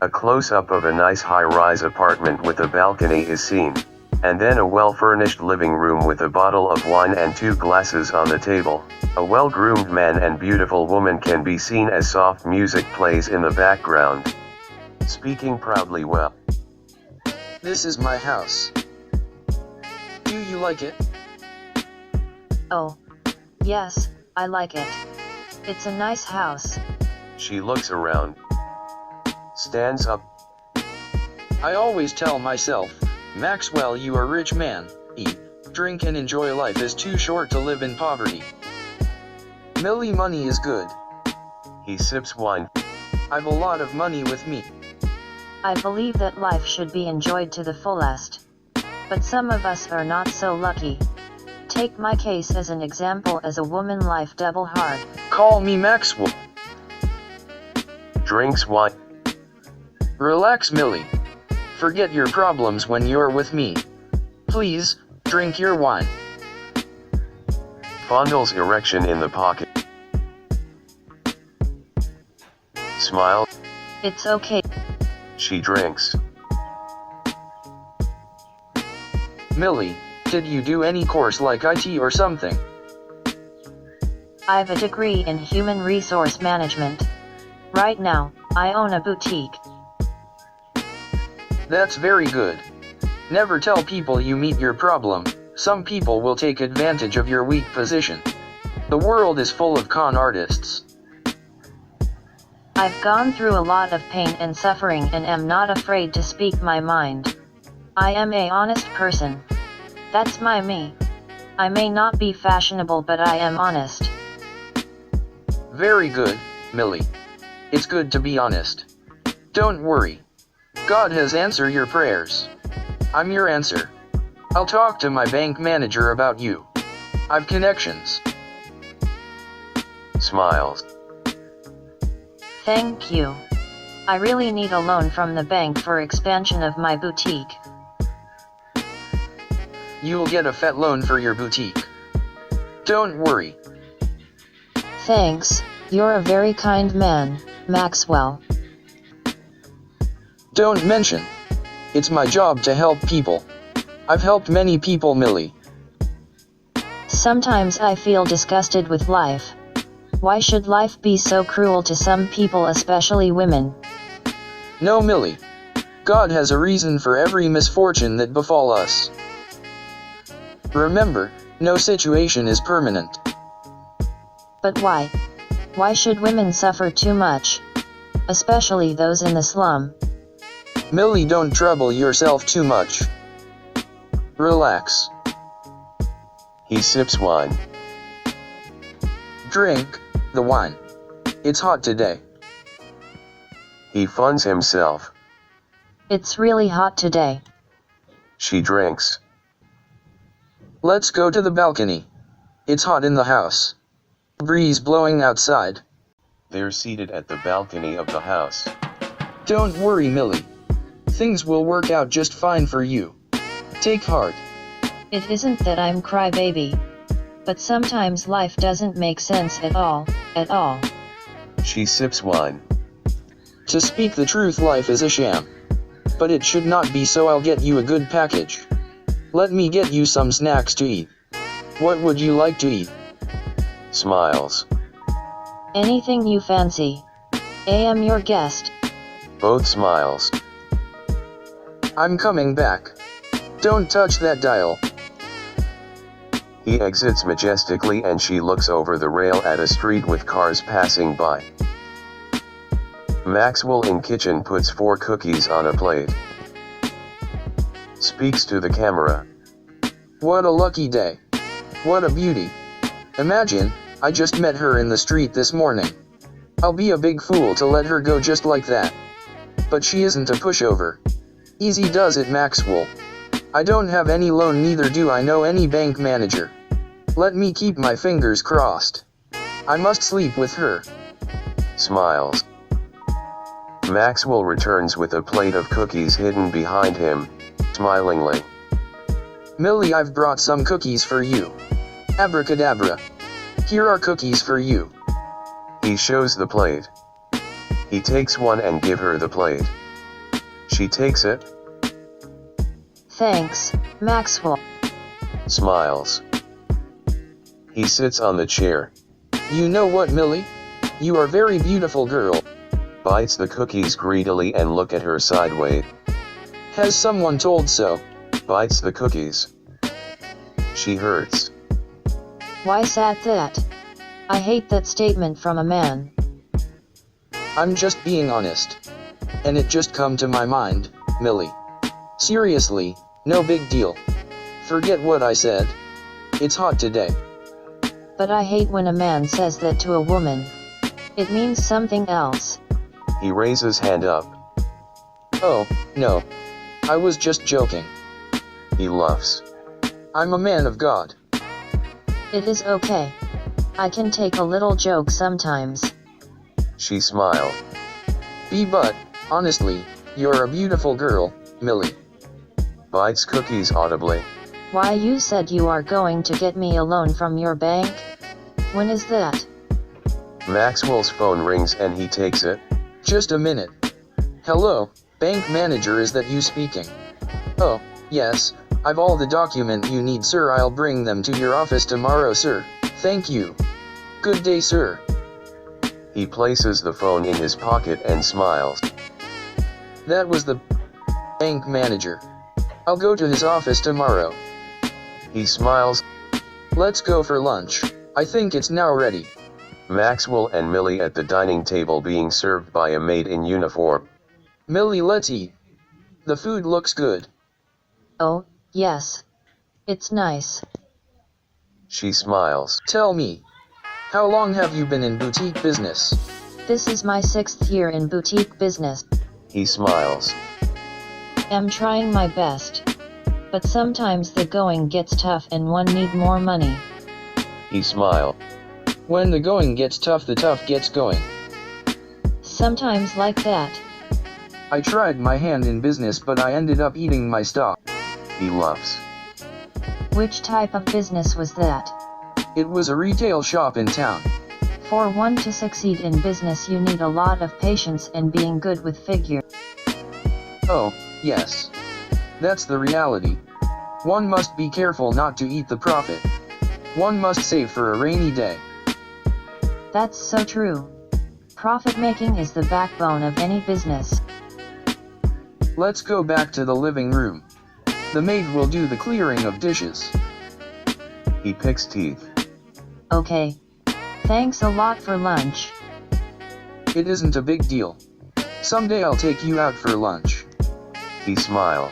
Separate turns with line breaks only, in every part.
A close-up of a nice high-rise apartment with a balcony is seen, and then a well-furnished living room with a bottle of wine and 2 glasses on the table. A well-groomed man and beautiful woman can be seen as soft music plays in the background. Speaking proudly well.
This is my house. Do you like it?
Oh, yes, I like it. It's a nice house.
She looks around. Stands up.
I always tell myself, Maxwell, you are rich man, eat, drink and enjoy, life is too short to live in poverty. Millie, money is good.
He sips wine.
I've a lot of money with me.
I believe that life should be enjoyed to the fullest. But some of us are not so lucky. Take my case as an example. As a woman, life double hard.
Call me Maxwell.
Drinks wine.
Relax, Millie. Forget your problems when you're with me. Please, drink your wine.
Fondles erection in the pocket. Smile.
It's okay.
She drinks.
Millie, did you do any course like IT or something?
I've a degree in human resource management. Right now, I own a boutique.
That's very good. Never tell people you meet your problem. Some people will take advantage of your weak position. The world is full of con artists.
I've gone through a lot of pain and suffering and am not afraid to speak my mind. I am a honest person. That's my me. I may not be fashionable, but I am honest.
Very good, Millie. It's good to be honest. Don't worry. God has answered your prayers. I'm your answer. I'll talk to my bank manager about you. I've connections.
Smiles.
Thank you. I really need a loan from the bank for expansion of my boutique.
You'll get a fat loan for your boutique. Don't worry.
Thanks, you're a very kind man, Maxwell.
Don't mention. It's my job to help people. I've helped many people, Millie.
Sometimes I feel disgusted with life. Why should life be so cruel to some people, especially women?
No, Millie. God has a reason for every misfortune that befall us. Remember, no situation is permanent.
But why? Why should women suffer too much? Especially those in the slum.
Millie, don't trouble yourself too much. Relax.
He sips wine.
Drink the wine. It's hot today.
He funds himself.
It's really hot today.
She drinks.
Let's go to the balcony. It's hot in the house. Breeze blowing outside.
They're seated at the balcony of the house.
Don't worry, Millie. Things will work out just fine for you. Take heart.
It isn't that I'm crybaby. But sometimes life doesn't make sense at all.
She sips wine.
To speak the truth, life is a sham. But it should not be, so I'll get you a good package. Let me get you some snacks to eat. What would you like to eat?
Smiles.
Anything you fancy. I am your guest.
Both smiles.
I'm coming back. Don't touch that dial.
He exits majestically and she looks over the rail at a street with cars passing by. Maxwell in kitchen puts 4 cookies on a plate. Speaks to the camera.
What a lucky day. What a beauty. Imagine, I just met her in the street this morning. I'll be a big fool to let her go just like that. But she isn't a pushover. Easy does it, Maxwell. I don't have any loan, neither do I know any bank manager. Let me keep my fingers crossed. I must sleep with her.
Smiles. Maxwell returns with a plate of cookies hidden behind him, smilingly.
Millie, I've brought some cookies for you. Abracadabra. Here are cookies for you.
He shows the plate. He takes one and give her the plate. She takes it,
Thanks, Maxwell.
smiles. He sits on the chair,
You know what, Millie? You are very beautiful girl.
bites the cookies greedily and look at her sideways,
Has someone told so?
bites the cookies. She hurts.
Why said that? I hate that statement from a man.
I'm just being honest. And it just come to my mind, Millie. Seriously, no big deal. Forget what I said. It's hot today.
But I hate when a man says that to a woman. It means something else.
He raises hand up.
Oh, no. I was just joking.
He laughs.
I'm a man of God.
It is okay. I can take a little joke sometimes.
She smiled.
But, honestly, you're a beautiful girl, Millie.
Bites cookies audibly.
Why, you said you are going to get me a loan from your bank? When is that?
Maxwell's phone rings and he takes it.
Just a minute. Hello, bank manager, is that you speaking? Oh, yes, I've all the document you need, sir. I'll bring them to your office tomorrow, sir. Thank you. Good day, sir.
He places the phone in his pocket and smiles.
That was the bank manager. I'll go to his office tomorrow.
He smiles.
Let's go for lunch. I think it's now ready.
Maxwell and Millie at the dining table being served by a maid in uniform.
Millie, let's eat. The food looks good.
Oh, yes. It's nice.
She smiles.
Tell me, how long have you been in boutique business?
This is my 6th year in boutique business.
He smiles.
Am trying my best. But sometimes the going gets tough and one need more money.
He smiled.
When the going gets tough, the tough gets going.
Sometimes like that.
I tried my hand in business, but I ended up eating my stock.
He laughs.
Which type of business was that?
It was a retail shop in town.
For one to succeed in business, you need a lot of patience and being good with figures.
Oh, yes. That's the reality. One must be careful not to eat the profit. One must save for a rainy day.
That's so true. Profit making is the backbone of any business.
Let's go back to the living room. The maid will do the clearing of dishes.
He picks teeth.
Okay. Thanks a lot for lunch.
It isn't a big deal. Someday I'll take you out for lunch.
He smiles.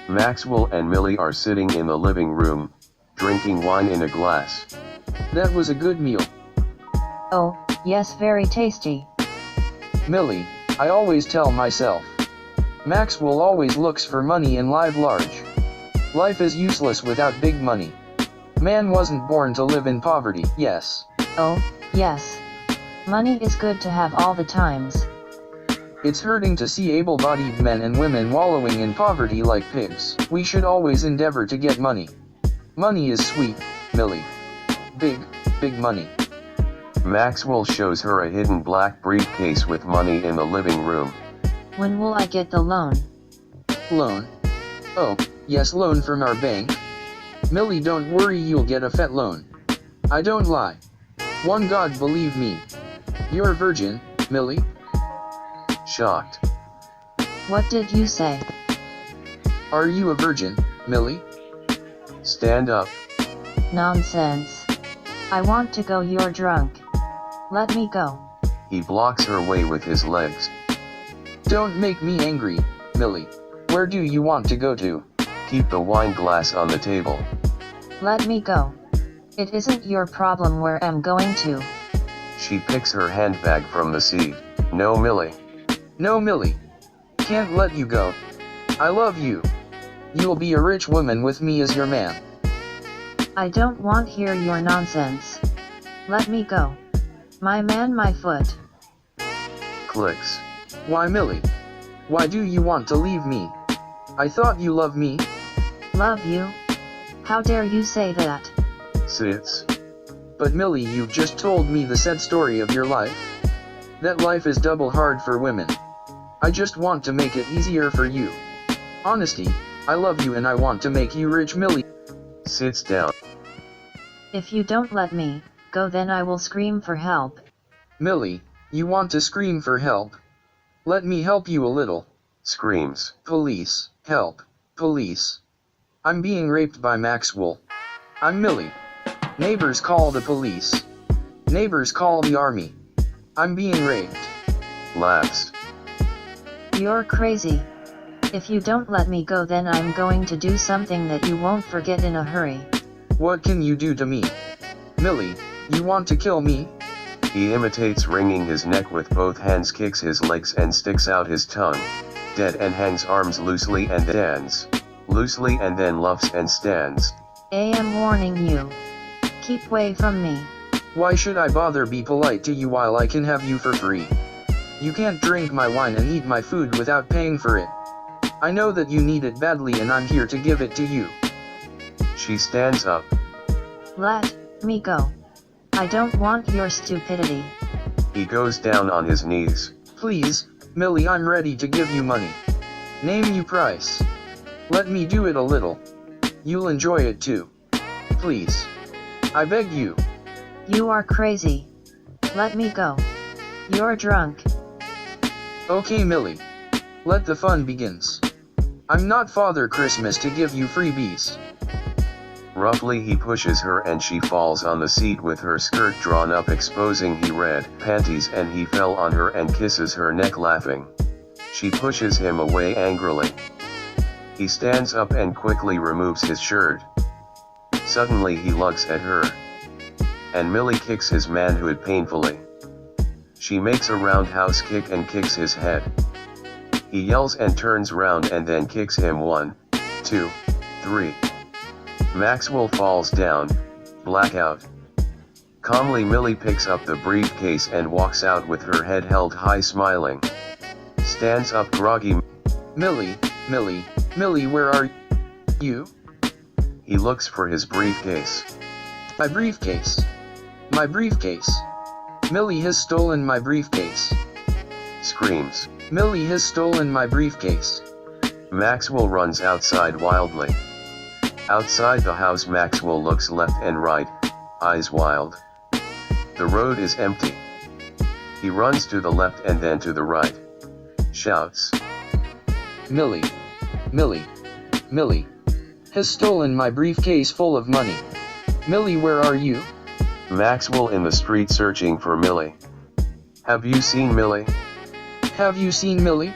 Maxwell and Millie are sitting in the living room, drinking wine in a glass.
That was a good meal.
Oh, yes, very tasty.
Millie, I always tell myself. Maxwell always looks for money in life large. Life is useless without big money. Man wasn't born to live in poverty, yes.
Oh, yes. Money is good to have all the times.
It's hurting to see able-bodied men and women wallowing in poverty like pigs. We should always endeavor to get money. Money is sweet, Millie. Big, big money.
Maxwell shows her a hidden black briefcase with money in the living room.
When will I get the loan?
Loan? Oh, yes, loan from our bank. Millie, don't worry, you'll get a fat loan. I don't lie. One God, believe me. You're a virgin, Millie.
Shocked.
What did you say?
Are you a virgin, Millie?
Stand up.
Nonsense. I want to go, you're drunk. Let me go.
He blocks her way with his legs.
Don't make me angry, Millie. Where do you want to go to?
Keep the wine glass on the table.
Let me go. It isn't your problem where I'm going to.
She picks her handbag from the seat. No, Millie.
No, Millie. Can't let you go. I love you. You'll be a rich woman with me as your man.
I don't want hear your nonsense. Let me go. My man, my foot.
Clicks.
Why, Millie? Why do you want to leave me? I thought you loved me.
Love you? How dare you say that?
Sits.
But Millie, you've just told me the sad story of your life. That life is double hard for women. I just want to make it easier for you. Honesty, I love you and I want to make you rich. Millie
sits down.
If you don't let me go, then I will scream for help.
Millie, you want to scream for help? Let me help you a little.
Screams.
Police, help, police. I'm being raped by Maxwel. I'm Millie. Neighbors call the police. Neighbors call the army. I'm being raped.
Laughs.
You're crazy. If you don't let me go, then I'm going to do something that you won't forget in a hurry.
What can you do to me? Millie, you want to kill me?
He imitates wringing his neck with both hands, kicks his legs and sticks out his tongue, dead, and hangs arms loosely and stands, loosely and then luffs and stands.
I am warning you. Keep away from me.
Why should I bother be polite to you while I can have you for free? You can't drink my wine and eat my food without paying for it. I know that you need it badly and I'm here to give it to you.
She stands up.
Let me go. I don't want your stupidity.
He goes down on his knees.
Please, Millie, I'm ready to give you money. Name you price. Let me do it a little. You'll enjoy it too. Please. I beg you.
You are crazy. Let me go. You're drunk.
Okay, Millie. Let the fun begins. I'm not Father Christmas to give you freebies.
Roughly he pushes her and she falls on the seat with her skirt drawn up, exposing her red panties, and he fell on her and kisses her neck, laughing. She pushes him away angrily. He stands up and quickly removes his shirt. Suddenly he looks at her. And Millie kicks his manhood painfully. She makes a roundhouse kick and kicks his head. He yells and turns round and then kicks him 1, 2, 3. Maxwel falls down, blackout. Calmly Millie picks up the briefcase and walks out with her head held high, smiling. Stands up groggy.
Millie, where are you?
He looks for his briefcase.
My briefcase. My briefcase. Millie has stolen my briefcase.
Screams.
Millie has stolen my briefcase.
Maxwel runs outside wildly. Outside the house, Maxwel looks left and right, eyes wild. The road is empty. He runs to the left and then to the right. Shouts.
Millie has stolen my briefcase full of money. Millie, where are you?
Maxwel in the street searching for Millie. Have you seen Millie?
Have you seen Millie?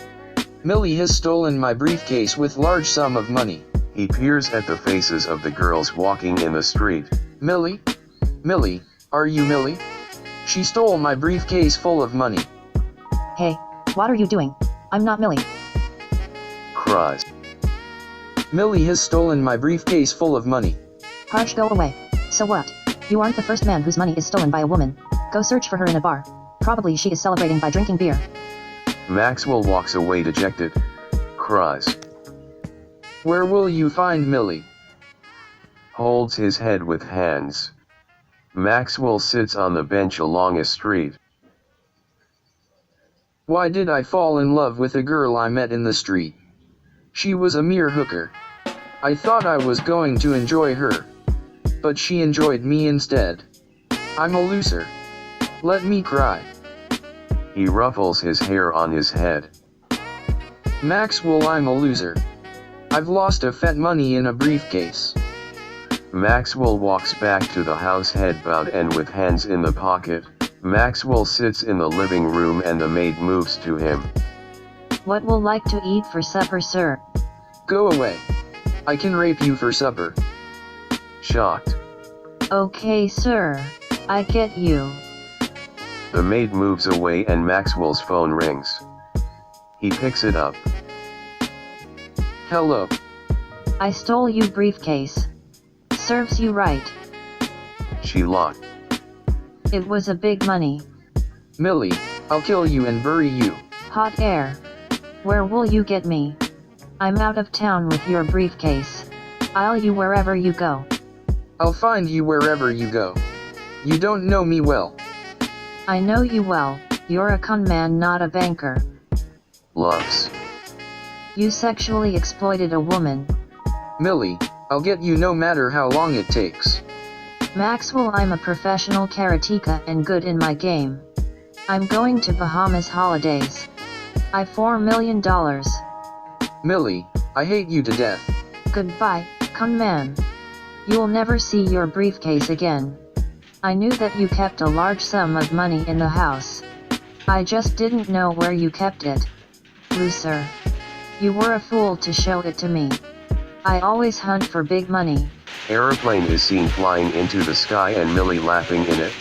Millie has stolen my briefcase with large sum of money.
He peers at the faces of the girls walking in the street.
Millie, are you Millie? She stole my briefcase full of money.
Hey, what are you doing? I'm not Millie.
Cries.
Millie has stolen my briefcase full of money.
Harsh, go away. So what? You aren't the first man whose money is stolen by a woman. Go search for her in a bar. Probably she is celebrating by drinking beer.
Maxwel walks away dejected. Cries.
Where will you find Millie?
Holds his head with hands. Maxwel sits on the bench along a street.
Why did I fall in love with a girl I met in the street? She was a mere hooker. I thought I was going to enjoy her. But she enjoyed me instead. I'm a loser. Let me cry.
He ruffles his hair on his head.
Maxwel, I'm a loser. I've lost a fat money in a briefcase.
Maxwel walks back to the house, head bowed and with hands in the pocket. Maxwel sits in the living room and the maid moves to him.
What will like to eat for supper, sir?
Go away. I can rape you for supper.
Shocked.
Okay, sir. I get you.
The maid moves away and Maxwel's phone rings. He picks it up.
Hello.
I stole you briefcase. Serves you right.
She locked.
It was a big money.
Millie, I'll kill you and bury you.
Hot air. Where will you get me? I'm out of town with your briefcase. I'll you wherever you go.
I'll find you wherever you go. You don't know me well.
I know you well. You're a con man, not a banker.
loves.
You sexually exploited a woman.
Millie, I'll get you no matter how long it takes.
Maxwell, I'm a professional karateka and good in my game. I'm going to Bahamas holidays. I $4 million.
Millie, I hate you to death.
Goodbye, con man. You'll never see your briefcase again. I knew that you kept a large sum of money in the house. I just didn't know where you kept it. Loser. You were a fool to show it to me. I always hunt for big money.
Aeroplane is seen flying into the sky and Millie laughing in it.